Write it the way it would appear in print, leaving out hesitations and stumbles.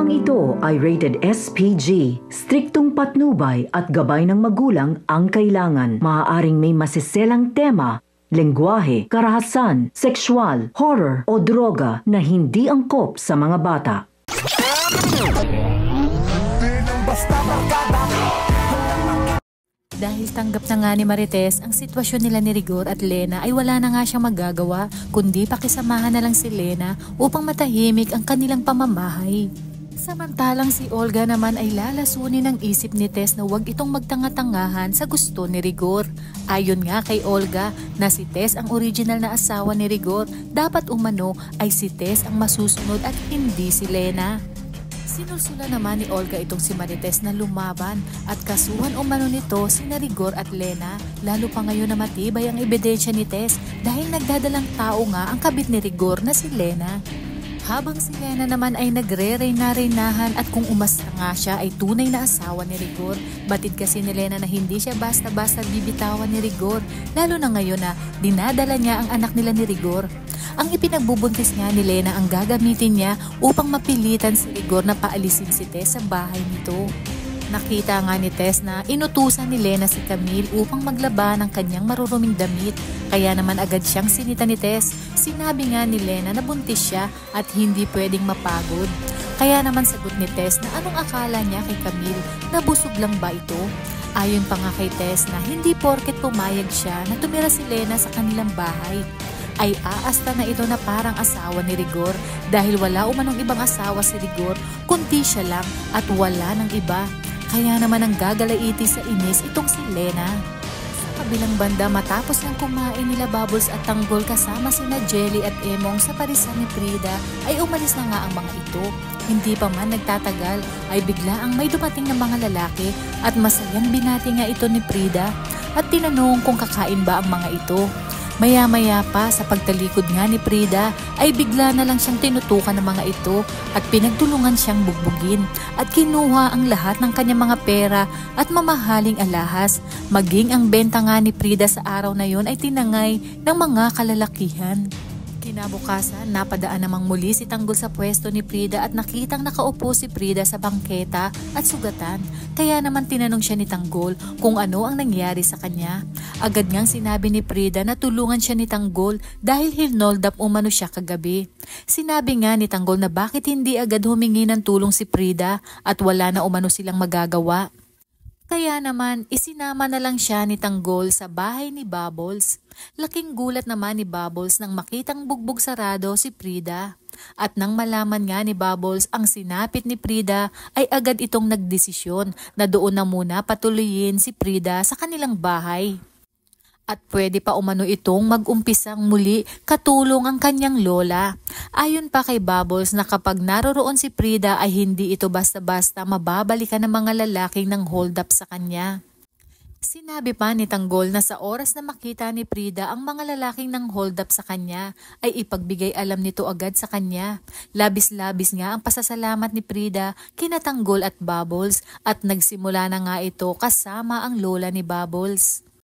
Programang ito ay rated SPG. Striktong patnubay at gabay ng magulang ang kailangan. Maaaring may masiselang tema, lengguwahe, karahasan, sexual, horror o droga na hindi angkop sa mga bata. Dahil tanggap na nga ni Marites ang sitwasyon nila ni Rigor at Lena ay wala na nga siyang magagawa kundi pakisamahan na lang si Lena upang matahimik ang kanilang pamamahay. Samantalang si Olga naman ay lalasunin ang isip ni Tess na huwag itong magtanga-tangahan sa gusto ni Rigor. Ayon nga kay Olga na si Tess ang original na asawa ni Rigor, dapat umano ay si Tess ang masusunod at hindi si Lena. Sinulsula naman ni Olga itong si Marites na lumaban at kasuhan umano nito sina Rigor at Lena, lalo pa ngayon na matibay ang ebidensya ni Tess dahil nagdadalang tao nga ang kabit ni Rigor na si Lena. Habang si Lena naman ay nagre-reyna-reynahan at kung umasta nga siya ay tunay na asawa ni Rigor, batid kasi ni Lena na hindi siya basta-basta bibitawan ni Rigor, lalo na ngayon na dinadala niya ang anak nila ni Rigor. Ang ipinagbubuntis nga ni Lena ang gagamitin niya upang mapilitan si Rigor na paalisin si Tess sa bahay nito. Nakita nga ni Tess na inutusan ni Lena si Camille upang maglaba ng kanyang maruruming damit, kaya naman agad siyang sinita ni Tess. Sinabi nga ni Lena na buntis siya at hindi pwedeng mapagod. Kaya naman sagot ni Tess na anong akala niya kay Camille, na busog lang ba ito? Ayon pa nga kay Tess na hindi porket pumayag siya na tumira si Lena sa kanilang bahay ay aasta na ito na parang asawa ni Rigor dahil wala umanong ibang asawa si Rigor kundi siya lang at wala ng iba. Kaya naman ang gagalaiti sa inis itong si Lena. Sa kabilang banda matapos ng kumain nila Bubbles at Tanggol kasama sina Jelly at Emong sa parisan ni Frida ay umalis na nga ang mga ito. Hindi pa man nagtatagal ay bigla ang may dumating na mga lalaki at masayang binati nga ito ni Frida at tinanong kung kakain ba ang mga ito. Maya-maya pa sa pagtalikod nga ni Frida ay bigla na lang siyang tinutukan ng mga ito at pinagtulungan siyang bugbugin at kinuha ang lahat ng kanyang mga pera at mamahaling alahas. Maging ang benta nga ni Frida sa araw na yon ay tinangay ng mga kalalakihan. Kinabukasan, napadaan namang muli si Tanggol sa pwesto ni Frida at nakitang nakaupo si Frida sa bangketa at sugatan. Kaya naman tinanong siya ni Tanggol kung ano ang nangyari sa kanya. Agad ngang sinabi ni Frida na tulungan siya ni Tanggol dahil hinold up umano siya kagabi. Sinabi nga ni Tanggol na bakit hindi agad humingi ng tulong si Frida at wala na umano silang magagawa. Kaya naman isinama na lang siya ni Tanggol sa bahay ni Bubbles. Laking gulat naman ni Bubbles nang makitang bugbog sarado si Frida. At nang malaman nga ni Bubbles ang sinapit ni Frida ay agad itong nagdesisyon na doon na muna patuloyin si Frida sa kanilang bahay. At pwede pa umano itong mag-umpisang muli katulong ang kanyang lola. Ayon pa kay Bubbles na kapag naroroon si Frida ay hindi ito basta-basta mababalikan ng mga lalaking ng hold up sa kanya. Sinabi pa ni Tanggol na sa oras na makita ni Frida ang mga lalaking ng hold up sa kanya ay ipagbigay alam nito agad sa kanya. Labis-labis nga ang pasasalamat ni Frida kina Tanggol at Bubbles at nagsimula na nga ito kasama ang lola ni Bubbles.